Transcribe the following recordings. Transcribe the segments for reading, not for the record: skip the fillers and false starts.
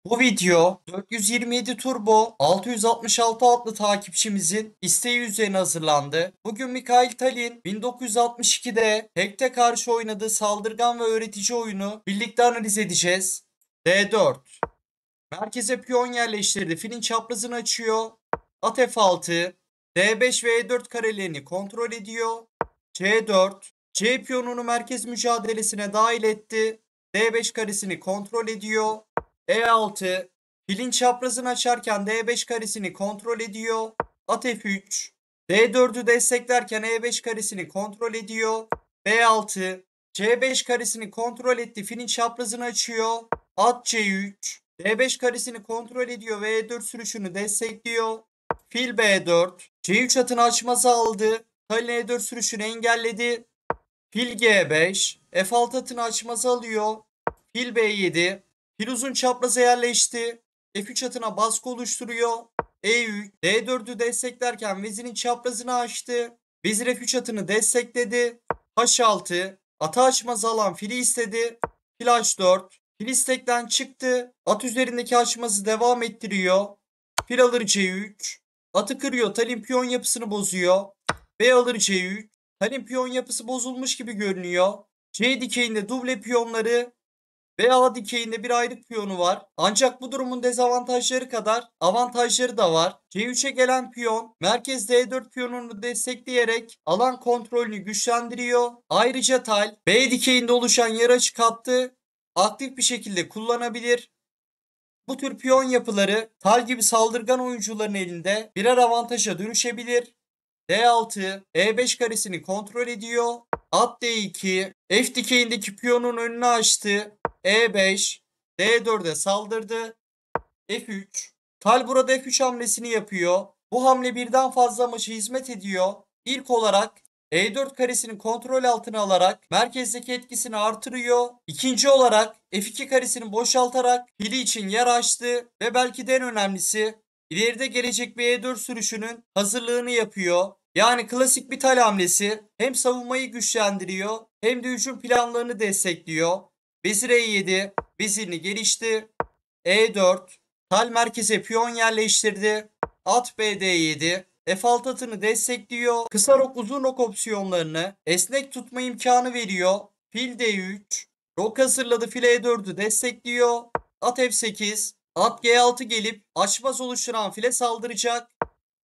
Bu video 427 Turbo 666 adlı takipçimizin isteği üzerine hazırlandı. Bugün Mikhail Talin 1962'de Hack'te karşı oynadığı saldırgan ve öğretici oyunu birlikte analiz edeceğiz. D4. Merkeze piyon yerleştirdi. Filin çaprazını açıyor. At F6. D5 ve E4 karelerini kontrol ediyor. C4. C piyonunu merkez mücadelesine dahil etti. D5 karesini kontrol ediyor. E6. Filin çaprazını açarken D5 karesini kontrol ediyor. At F3. D4'ü desteklerken E5 karesini kontrol ediyor. B6. C5 karesini kontrol etti. Filin çaprazını açıyor. At C3. D5 karesini kontrol ediyor ve E4 sürüşünü destekliyor. Fil B4. C3 atını açmazı aldı. Talin E4 sürüşünü engelledi. Fil G5. F6 atını açmazı alıyor. Fil B7. Fil uzun çapraza yerleşti. F3 atına baskı oluşturuyor. E3. D4'ü desteklerken vezirin çaprazını açtı. Vezir F3 atını destekledi. H6. Atı açmazı alan fili istedi. Fil H4. Fil istekten çıktı. At üzerindeki açmazı devam ettiriyor. Fil alır C3. Atı kırıyor. Talin piyon yapısını bozuyor. B alır C3. Talin piyon yapısı bozulmuş gibi görünüyor. C dikeyinde duble piyonları ve A dikeyinde bir ayrık piyonu var. Ancak bu durumun dezavantajları kadar avantajları da var. C3'e gelen piyon merkezde E4 piyonunu destekleyerek alan kontrolünü güçlendiriyor. Ayrıca tal B dikeyinde oluşan yarı açık hattı aktif bir şekilde kullanabilir. Bu tür piyon yapıları tal gibi saldırgan oyuncuların elinde birer avantaja dönüşebilir. D6, E5 karesini kontrol ediyor. At D2, F dikeyindeki piyonun önünü açtı. E5, D4'e saldırdı. F3, Tal burada F3 hamlesini yapıyor. Bu hamle birden fazla amaça hizmet ediyor. İlk olarak E4 karesini kontrol altına alarak merkezdeki etkisini artırıyor. İkinci olarak F2 karesini boşaltarak fili için yer açtı ve belki de en önemlisi ileride gelecek bir E4 sürüşünün hazırlığını yapıyor. Yani klasik bir tal hamlesi hem savunmayı güçlendiriyor hem de hücum planlarını destekliyor. Vezir E7, vezirini gelişti. E4, tal merkeze piyon yerleştirdi. At BD7, F6 atını destekliyor. Kısa rok uzun rok opsiyonlarını esnek tutma imkanı veriyor. Fil D3, rok hazırladı, fil E4'ü destekliyor. At F8, at G6 gelip açmaz oluşturan file saldıracak.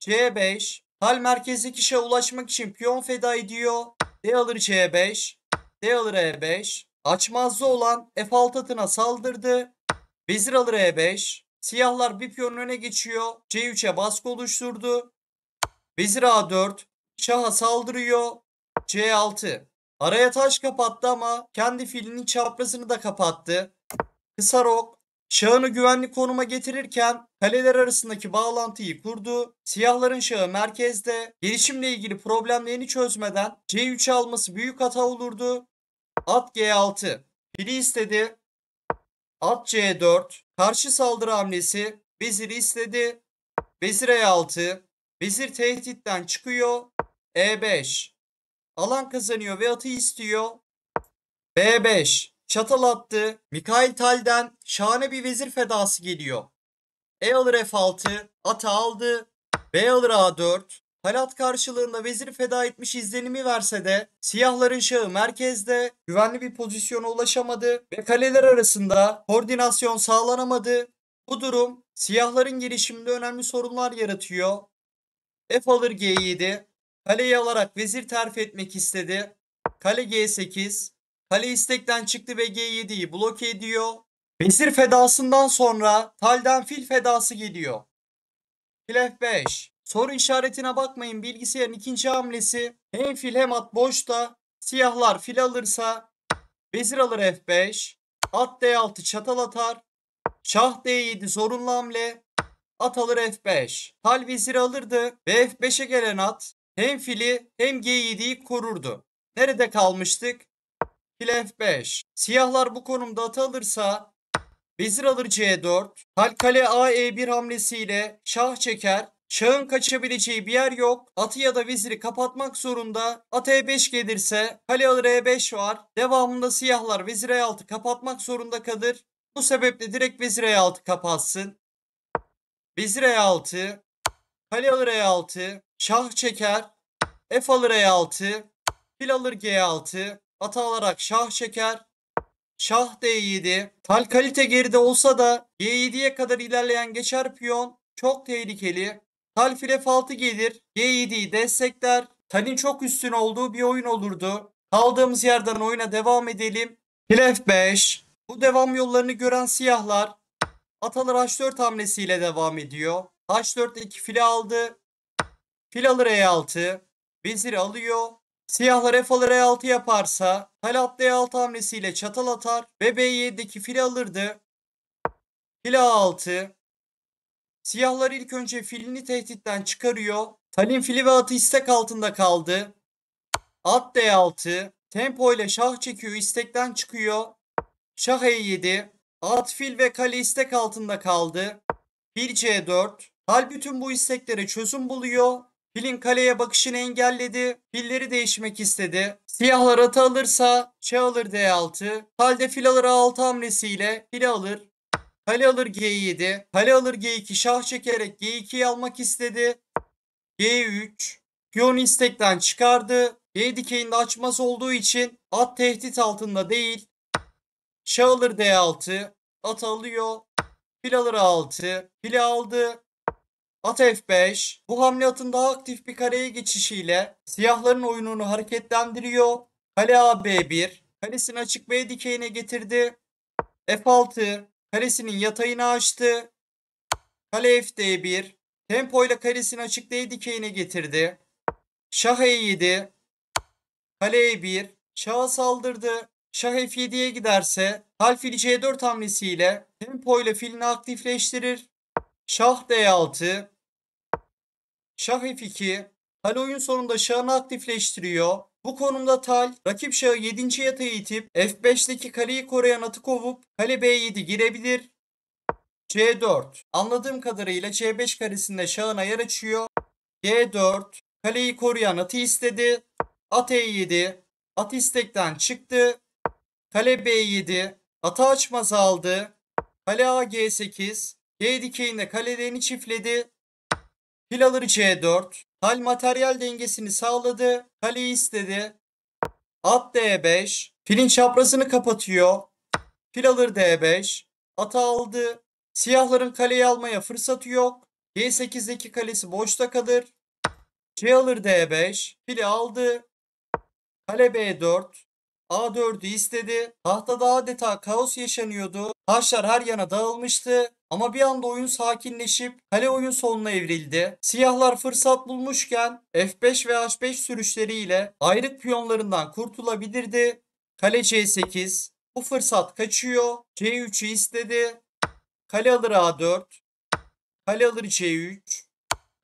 C5, tal merkezdeki şaha ulaşmak için piyon feda ediyor. D alır C5, D alır E5. Açmazda olan F6 atına saldırdı. Vezir alır E5. Siyahlar bir piyon öne geçiyor. C3'e baskı oluşturdu. Vezir A4. Şaha saldırıyor. C6. Araya taş kapattı ama kendi filinin çaprazını da kapattı. Kısa rok. Şahını güvenli konuma getirirken kaleler arasındaki bağlantıyı kurdu. Siyahların şahı merkezde. Gelişimle ilgili problemlerini çözmeden C3'e alması büyük hata olurdu. At G6. Fili istedi. At C4. Karşı saldırı hamlesi. Veziri istedi. Vezir E6. Vezir tehditten çıkıyor. E5. Alan kazanıyor ve atı istiyor. B5. Çatal attı. Mikhail Tal'den şahane bir vezir fedası geliyor. E alır F6. Atı aldı. B alır A4. Talat karşılığında veziri feda etmiş izlenimi verse de siyahların şahı merkezde güvenli bir pozisyona ulaşamadı ve kaleler arasında koordinasyon sağlanamadı. Bu durum siyahların gelişiminde önemli sorunlar yaratıyor. F alır G7. Kaleyi alarak vezir terfi etmek istedi. Kale G8. Kale istekten çıktı ve G7'yi bloke ediyor. Vezir fedasından sonra talden fil fedası geliyor. Fil F5. Soru işaretine bakmayın, bilgisayarın ikinci hamlesi. Hem fil hem at boşta. Siyahlar fil alırsa vezir alır F5. At D6 çatal atar. Şah D7 zorunlu hamle. At alır F5. Tal veziri alırdı ve F5'e gelen at hem fili hem G7'yi korurdu. Nerede kalmıştık? Fil F5. Siyahlar bu konumda atı alırsa vezir alır C4. Tal kale A E1 hamlesiyle şah çeker. Şahın kaçabileceği bir yer yok. Atı ya da veziri kapatmak zorunda. At E5 gelirse kale alır E5 var. Devamında siyahlar vezir E6 kapatmak zorunda kalır. Bu sebeple direkt vezir E6 kapatsın. Vezir E6, kale alır E6, şah çeker, F alır E6, fil alır G6, ata alarak şah çeker, şah D7. Tal kalite geride olsa da G7'ye kadar ilerleyen geçer piyon çok tehlikeli. Tal fil F6 gelir, G7'yi destekler. Talin çok üstün olduğu bir oyun olurdu. Kaldığımız yerden oyuna devam edelim. Fil F5. Bu devam yollarını gören siyahlar atalar H4 hamlesiyle devam ediyor. H4'teki fili aldı. Fil alır E6. Vezir alıyor. Siyahlar F alır E6 yaparsa kale atlı E6 hamlesiyle çatal atar ve B7'deki fili alırdı. Fil A6. Siyahlar ilk önce filini tehditten çıkarıyor. Talin fili ve atı istek altında kaldı. At D6. Tempo ile şah çekiyor, istekten çıkıyor. Şah E7. At fil ve kale istek altında kaldı. Fil C4. Hal bütün bu isteklere çözüm buluyor. Filin kaleye bakışını engelledi. Filleri değişmek istedi. Siyahlar atı alırsa Ç alır D6. Halde fil alır A6 hamlesiyle fili alır. Kale alır G7. Kale alır G2. Şah çekerek G2'yi almak istedi. G3. Piyon istekten çıkardı. G dikeyinde açmaz olduğu için at tehdit altında değil. Şah alır D6. At alıyor. Fil alır A6. Fili aldı. At F5. Bu hamle atın daha aktif bir kareye geçişiyle siyahların oyununu hareketlendiriyor. Kale A B1. Kalesini açık B dikeyine getirdi. F6. Kalesinin yatayını açtı. Kale F D1. Tempo ile kalesini açık D dikeyine getirdi. Şah E7. Kale E1. Şah'a saldırdı. Şah F7'ye giderse hal fil C4 hamlesiyle tempo ile filini aktifleştirir. Şah D6. Şah F2. Tal oyun sonunda şahını aktifleştiriyor. Bu konumda Tal rakip şahı 7. yatağa itip F5'teki kaleyi koruyan atı kovup kale B7 girebilir. C4. Anladığım kadarıyla C5 karesinde şahına yer açıyor. G4. Kaleyi koruyan atı istedi. At E7. At istekten çıktı. Kale B7. Atı açmaz aldı. Kale A G8. G dikeyinde kalelerini çiftledi. Fil alır C4. Hal materyal dengesini sağladı. Kaleyi istedi. At D5. Filin çaprazını kapatıyor. Fil alır D5. Atı aldı. Siyahların kaleyi almaya fırsatı yok. G8'deki kalesi boşta kalır. C alır D5. Fili aldı. Kale B4. A4'ü istedi. Tahtada adeta kaos yaşanıyordu. Taşlar her yana dağılmıştı. Ama bir anda oyun sakinleşip kale oyun sonuna evrildi. Siyahlar fırsat bulmuşken F5 ve H5 sürüşleriyle ayrık piyonlarından kurtulabilirdi. Kale C8. Bu fırsat kaçıyor. C3'ü istedi. Kale alır A4. Kale alır C3.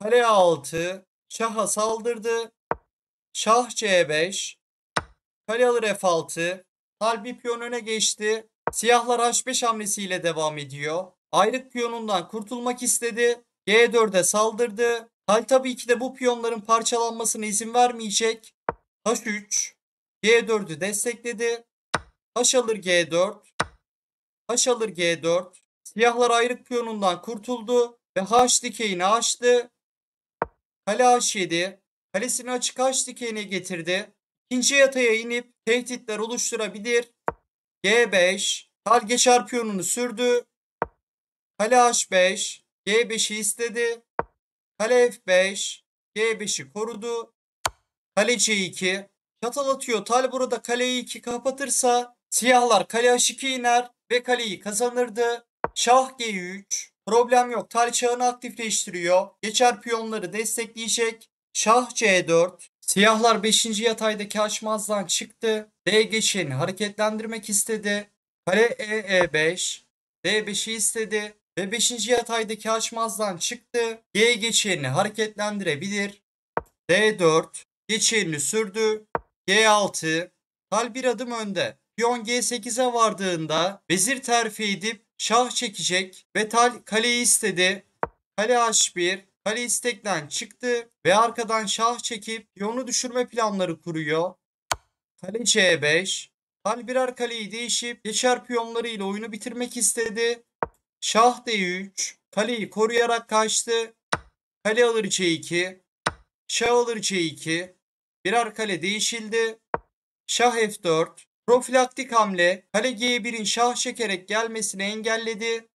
Kale A6. Şaha saldırdı. Şah C5. Kale alır F6. Hal bir piyon öne geçti. Siyahlar H5 hamlesiyle devam ediyor. Ayrık piyonundan kurtulmak istedi. G4'e saldırdı. Hal tabii ki de bu piyonların parçalanmasına izin vermeyecek. H3. G4'ü destekledi. H alır G4. H alır G4. Siyahlar ayrık piyonundan kurtuldu ve H dikeyini açtı. Kale H7. Kalesini açık H dikeyine getirdi. İkinci yataya inip tehditler oluşturabilir. G5. Kal geçer piyonunu sürdü. Kale H5. G5'i istedi. Kale F5. G5'i korudu. Kale C2. Çatal atıyor. Tal burada kaleyi 2 kapatırsa siyahlar kale H2 iner ve kaleyi kazanırdı. Şah G3. Problem yok. Tal çağını aktifleştiriyor. Geçer piyonları destekleyecek. Şah C4. Siyahlar 5. yataydaki açmazdan çıktı. D geçeni hareketlendirmek istedi. Kale E5. D5'i istedi. Ve 5. yataydaki açmazdan çıktı. G geçeni hareketlendirebilir. D4. Geçerini sürdü. G6. Tal bir adım önde. Piyon G8'e vardığında vezir terfi edip şah çekecek ve Tal kaleyi istedi. Kale H1. Kale istekten çıktı ve arkadan şah çekip piyonu düşürme planları kuruyor. Kale C5. Tal birer kaleyi değişip geçer piyonlarıyla oyunu bitirmek istedi. Şah D3. Kaleyi koruyarak kaçtı. Kale alır C2. Şah alır C2. Birer kale değişildi. Şah F4. Profilaktik hamle. Kale G1'in şah çekerek gelmesini engelledi.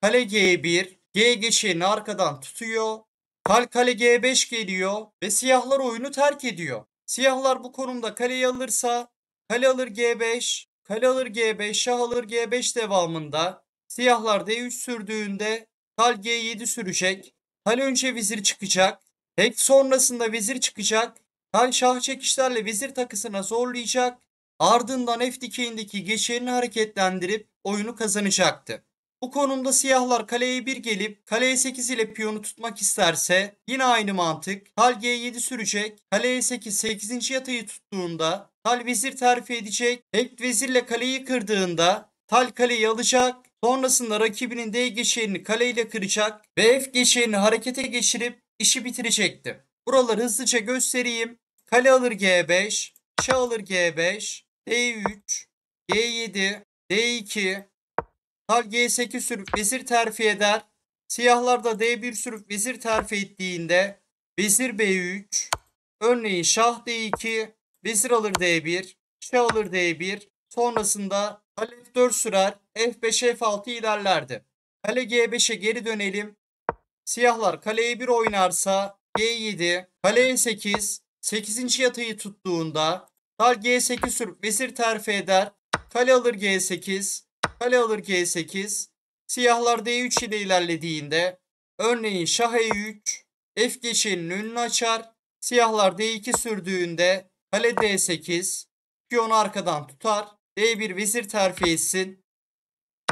Kale G1. G geçeni arkadan tutuyor. Kale G5 geliyor ve siyahlar oyunu terk ediyor. Siyahlar bu konumda kaleyi alırsa kale alır G5, kale alır G5, şah alır G5 devamında siyahlar D3 sürdüğünde kal G7 sürecek. Kale önce vezir çıkacak. Tek sonrasında vezir çıkacak. Kal şah çekişlerle vezir takısına zorlayacak. Ardından F dikeyindeki geçeni hareketlendirip oyunu kazanacaktı. Bu konumda siyahlar kaleye 1 gelip kaleye 8 ile piyonu tutmak isterse yine aynı mantık. Kal G7 sürecek. Kaleye 8 8. yatayı tuttuğunda Tal vezir terfi edecek. Tek vezirle kaleyi kırdığında Tal kaleyi alacak. Sonrasında rakibinin D geçeğini kaleyle kıracak ve F geçeğini harekete geçirip işi bitirecekti. Buraları hızlıca göstereyim. Kale alır G5, şah alır G5, D3, G7, D2, Tal G8 sürüp vezir terfi eder. Siyahlar da D1 sürüp vezir terfi ettiğinde vezir B3. Örneğin şah D2. Vezir alır D1. Şah alır D1. Sonrasında kale F4 sürer. F5 F6 ilerlerdi. Kale G5'e geri dönelim. Siyahlar kale E1 oynarsa G7. Kale E8. 8. yatayı tuttuğunda Tal G8 sürüp vezir terfi eder. Kale alır G8. Kale alır G8. Siyahlar D3 ile ilerlediğinde örneğin şah E3 F geçenin önünü açar. Siyahlar D2 sürdüğünde kale D8 piyonu arkadan tutar. D1 vezir terfi etsin.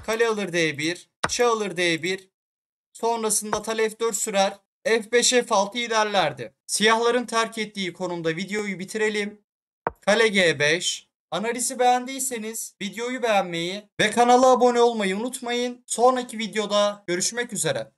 Kale alır D1. Şah alır D1. Sonrasında tal F4 sürer. F5 F6 ilerlerdi. Siyahların terk ettiği konumda videoyu bitirelim. Kale G5. Analizi beğendiyseniz videoyu beğenmeyi ve kanala abone olmayı unutmayın. Sonraki videoda görüşmek üzere.